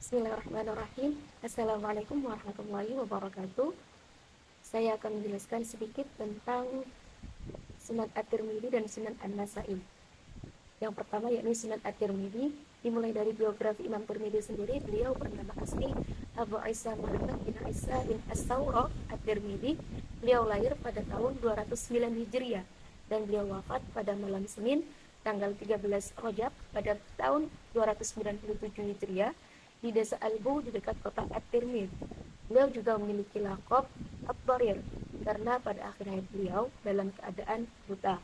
Bismillahirrahmanirrahim. Assalamualaikum warahmatullahi wabarakatuh. Saya akan menjelaskan sedikit tentang Sunan At-Tirmidzi dan Sunan An-Nasa'i. Yang pertama yakni Sunan At-Tirmidzi. Dimulai dari biografi Imam Tirmidzi sendiri. Beliau bernama asli Abu Isa Muhammad bin Isa bin As-Sawrah At-Tirmidzi. Beliau lahir pada tahun 209 Hijriah dan beliau wafat pada malam Senin tanggal 13 Rajab pada tahun 297 Hijriah di desa Albu di dekat kota At-Tirmidzi. Beliau juga memiliki laqab At-Dharir karena pada akhir hayat beliau dalam keadaan buta.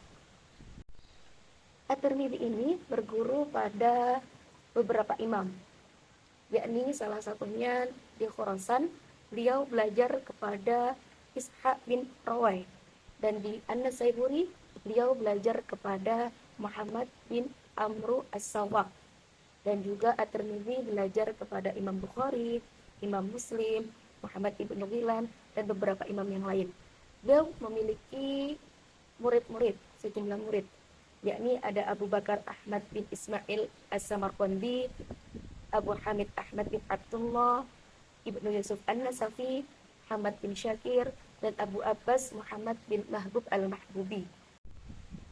At-Tirmidzi ini berguru pada beberapa imam, yakni salah satunya di Khurasan beliau belajar kepada Ishaq bin Rawai, dan di An-Nasaiburi beliau belajar kepada Muhammad bin Amru As-Sawaq, dan juga At-Tirmidzi belajar kepada Imam Bukhari, Imam Muslim, Muhammad ibn Ghailan, dan beberapa imam yang lain. Beliau memiliki murid-murid, sejumlah murid, yakni ada Abu Bakar Ahmad bin Ismail As-Samarqandi, Abu Hamid Ahmad bin Abdullah, Ibnu Yusuf An-Nasafi, Muhammad bin Syakir, dan Abu Abbas Muhammad bin Mahbub Al-Mahbubi.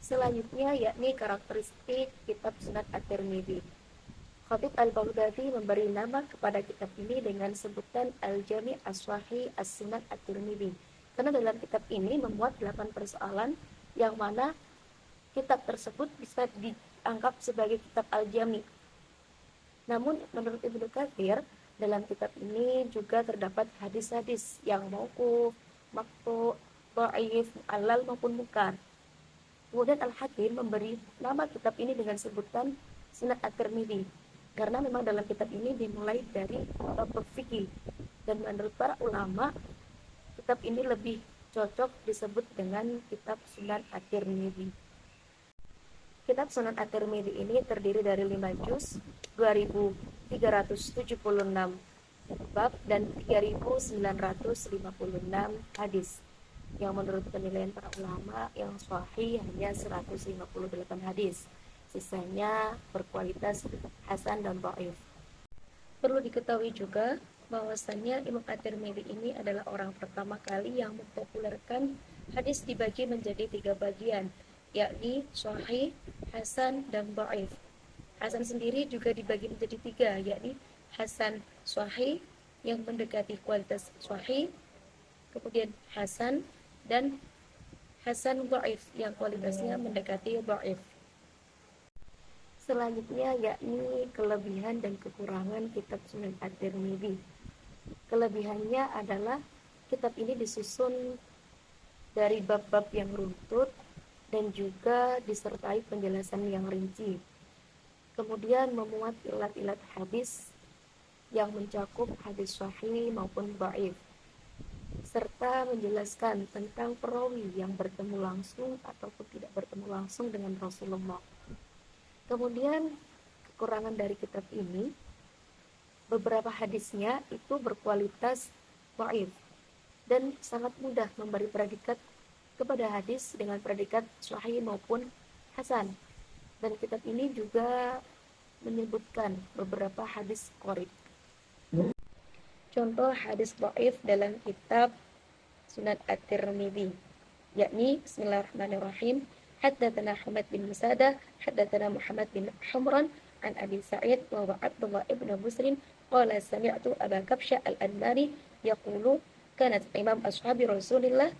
Selanjutnya yakni karakteristik kitab Sunan At-Tirmidzi. Khatib Al-Baghdadi memberi nama kepada kitab ini dengan sebutan Al-Jami' As-Sahih As-Sunan At-Tirmidzi, karena dalam kitab ini memuat 8 persoalan yang mana kitab tersebut bisa dianggap sebagai kitab Al-Jami'. Namun menurut Ibnu Katsir, dalam kitab ini juga terdapat hadis-hadis yang mauquf, maqtu', dhaif, mu'allal maupun munkar. Kemudian Al-Hakim memberi nama kitab ini dengan sebutan Sunan At-Tirmidzi karena memang dalam kitab ini dimulai dari bab fikih, dan menurut para ulama kitab ini lebih cocok disebut dengan kitab Sunan At-Tirmidzi. Kitab Sunan At-Tirmidzi ini terdiri dari 5 juz, 2376 bab dan 3956 hadis, yang menurut penilaian para ulama yang sahih hanya 158 hadis. Sisanya berkualitas hasan dan dhaif. Perlu diketahui juga bahwasannya Imam At-Tirmidzi ini adalah orang pertama kali yang mempopulerkan hadis dibagi menjadi 3 bagian, yakni sahih, hasan, dan dhaif. Hasan sendiri juga dibagi menjadi 3, yakni hasan sahih yang mendekati kualitas sahih, kemudian hasan, dan hasan dhaif yang kualitasnya mendekati dhaif. Selanjutnya yakni kelebihan dan kekurangan kitab Sunan At-Tirmidzi. Kelebihannya adalah kitab ini disusun dari bab-bab yang runtut dan juga disertai penjelasan yang rinci. Kemudian memuat ilat-ilat hadis yang mencakup hadis sahih maupun dhaif, serta menjelaskan tentang perawi yang bertemu langsung ataupun tidak bertemu langsung dengan Rasulullah. Kemudian kekurangan dari kitab ini, beberapa hadisnya itu berkualitas dhaif dan sangat mudah memberi predikat kepada hadis dengan predikat sahih maupun hasan. Dan kitab ini juga menyebutkan beberapa hadis qorib. Contoh hadis dhaif dalam kitab Sunan At-Tirmidzi yakni Bismillahirrahmanirrahim. Haddatsana Ahmad bin Musadah, haddatsana Muhammad bin Humran an Abi Sa'id wa Abdullah ibn Busrin qala sami'tu Aba Kabsha al-Anmari yaqulu kanat imam ashabi Rasulillah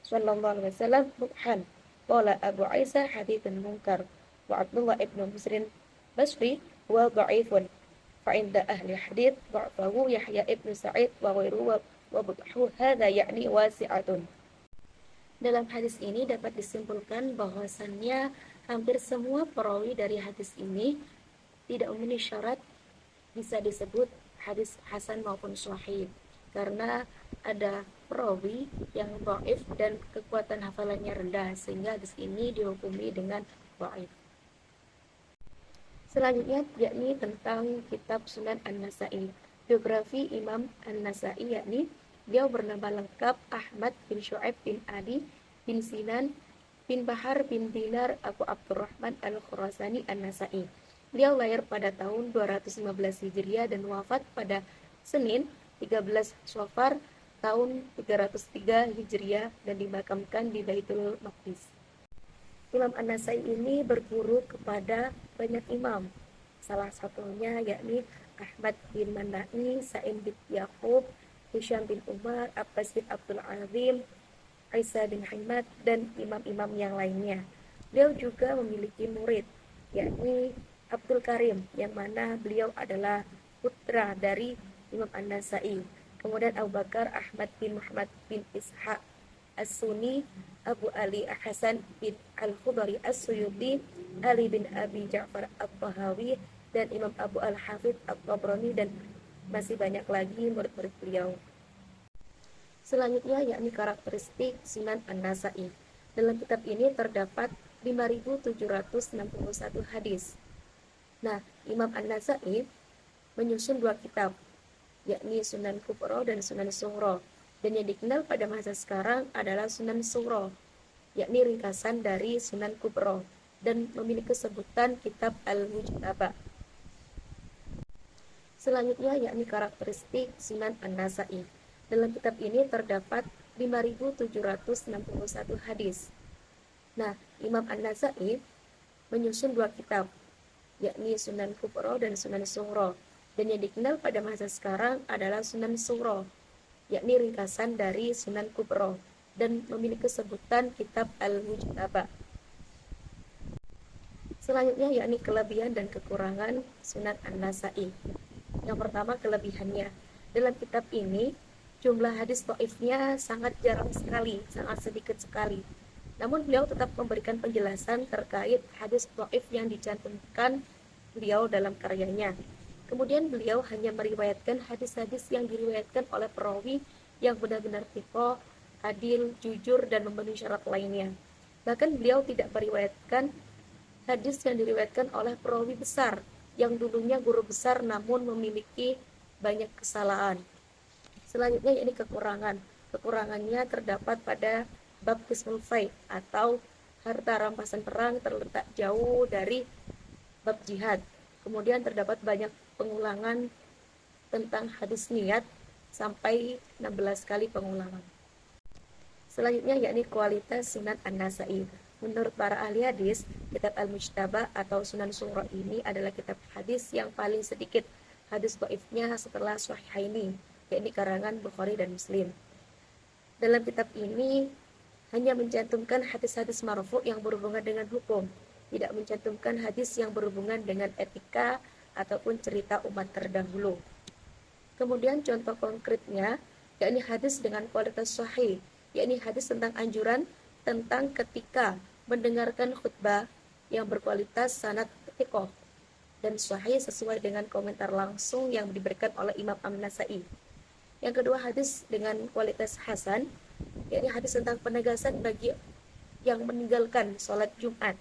sallallahu alaihi wasallam mubhan. Qala Abu Isa haditsun munkar wa Abdullah ibn Busrin basri wa dha'ifun. Fa inda ahli hadits dha'fahu Yahya ibn Sa'id wa ghairuhu wa budhu hadza ya'ni wasi'atun. Dalam hadis ini dapat disimpulkan bahwasannya hampir semua perawi dari hadis ini tidak memenuhi syarat bisa disebut hadis hasan maupun sahih, karena ada perawi yang dhaif dan kekuatan hafalannya rendah, sehingga hadis ini dihukumi dengan dhaif. Selanjutnya yakni tentang kitab Sunan An-Nasa'i. Biografi Imam An-Nasa'i yakni beliau bernama lengkap Ahmad bin Syu'aib bin Ali bin Sinan bin Bahar bin Dinar Abu Abdurrahman Al-Khurasani An-Nasa'i. Beliau lahir pada tahun 215 Hijriah dan wafat pada Senin 13 Syawal tahun 303 Hijriah dan dimakamkan di Baitul Maqdis. Imam An-Nasai ini berguru kepada banyak imam. Salah satunya yakni Ahmad bin Manai, Sa'im bin Yaqub, Hisham bin Umar, Abbas bin Abdul Azim, Aisyah bin Hamad, dan imam-imam yang lainnya. Beliau juga memiliki murid, yakni Abdul Karim, yang mana beliau adalah putra dari Imam An-Nasai. Kemudian Abu Bakar Ahmad bin Muhammad bin Ishaq As-Sunni, Abu Ali Hasan bin Al-Khudari As-Suyuti, Ali bin Abi Ja'far At-Tahawi, dan Imam Abu Al-Hafidh At-Tabrani, dan masih banyak lagi murid-murid beliau. Selanjutnya yakni karakteristik Sunan An-Nasai. Dalam kitab ini terdapat 5.761 hadis. Nah, Imam An-Nasai menyusun dua kitab, yakni Sunan Kubro dan Sunan Sughro. Dan yang dikenal pada masa sekarang adalah Sunan Sughro, yakni ringkasan dari Sunan Kubro, dan memiliki sebutan kitab Al-Mujtaba. Selanjutnya yakni karakteristik Sunan An-Nasai. Dalam kitab ini terdapat 5.761 hadis. Nah, Imam An-Nasai menyusun dua kitab, yakni Sunan Kubro dan Sunan Sughro. Dan yang dikenal pada masa sekarang adalah Sunan Sughro, yakni ringkasan dari Sunan Kubro, dan memiliki sebutan kitab Al-Mujtaba. Selanjutnya yakni kelebihan dan kekurangan Sunan An-Nasai. Yang pertama, kelebihannya. Dalam kitab ini jumlah hadis dhaifnya sangat jarang sekali, sangat sedikit sekali. Namun beliau tetap memberikan penjelasan terkait hadis dhaif yang dicantumkan beliau dalam karyanya. Kemudian beliau hanya meriwayatkan hadis-hadis yang diriwayatkan oleh perawi yang benar-benar thiqah, adil, jujur, dan memenuhi syarat lainnya. Bahkan beliau tidak meriwayatkan hadis yang diriwayatkan oleh perawi besar yang dulunya guru besar namun memiliki banyak kesalahan. Selanjutnya yakni kekurangan. Kekurangannya terdapat pada bab qismul fai atau harta rampasan perang terletak jauh dari bab jihad. Kemudian terdapat banyak pengulangan tentang hadis niat sampai 16 kali pengulangan. Selanjutnya yakni kualitas Sunan An-Nasai. Menurut para ahli hadis, kitab Al-Mujtaba atau Sunan Sughro ini adalah kitab hadis yang paling sedikit hadis dhaifnya setelah Sahihaini, yakni karangan Bukhari dan Muslim. Dalam kitab ini hanya mencantumkan hadis-hadis marfu yang berhubungan dengan hukum, tidak mencantumkan hadis yang berhubungan dengan etika ataupun cerita umat terdahulu. Kemudian contoh konkretnya yakni hadis dengan kualitas sahih, yakni hadis tentang anjuran tentang ketika mendengarkan khutbah yang berkualitas sanad thiqah dan sahih sesuai dengan komentar langsung yang diberikan oleh Imam An-Nasai. Yang kedua, hadis dengan kualitas hasan, yakni hadis tentang penegasan bagi yang meninggalkan sholat Jumat.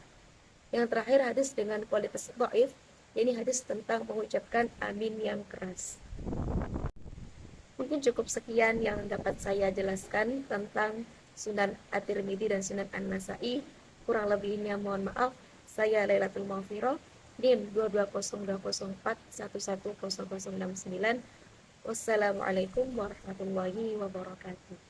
Yang terakhir, hadis dengan kualitas dhaif, yakni hadis tentang mengucapkan amin yang keras. Mungkin cukup sekian yang dapat saya jelaskan tentang Sunan At-Tirmidzi dan Sunan An-Nasai. Kurang lebihnya mohon maaf. Saya Lailatul Maghfirah, NIM 22004110069. Wassalamualaikum warahmatullahi wabarakatuh.